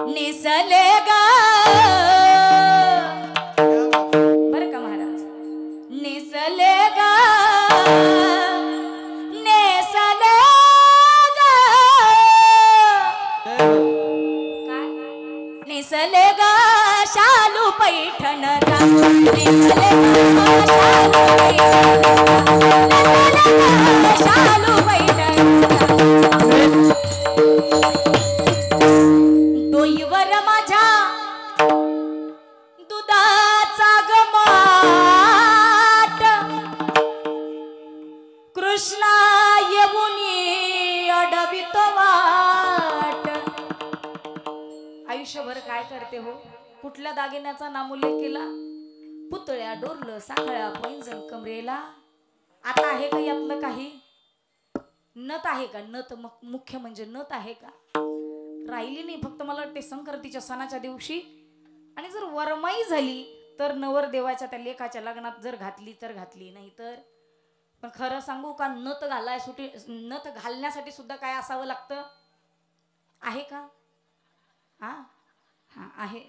नेसले ग बरं का महाराज नेसले ग नेसले ग काय नेसले ग शालू पैठण नेसले ग शालू पैठण डोईवर माझ्या दुधाचा गमाट कृष्णा येऊनी अडवितो वाट आयुष्यभर काय करते हो कुठल्या दागिन्याचा नामोल्लेख केला पुतळ्या डोरलं साखळ्या पैंजण कमरेला आता आहे का यातलं काही नथ आहे का नथ मुख्य म्हणजे नथ आहे का राहिली नाही फक्त मला वाटते संक्रांतीच्या सणाच्या दिवशी आणि जर वरमाई झाली तर नवरदेवाच्या त्या लेखाच्या लग्नात जर घातली तर घातली नाही तर पण खरं सांगू का नथ नथ घालण्यासाठी सुद्धा काय असावं लागतं आहे का हा हा आहे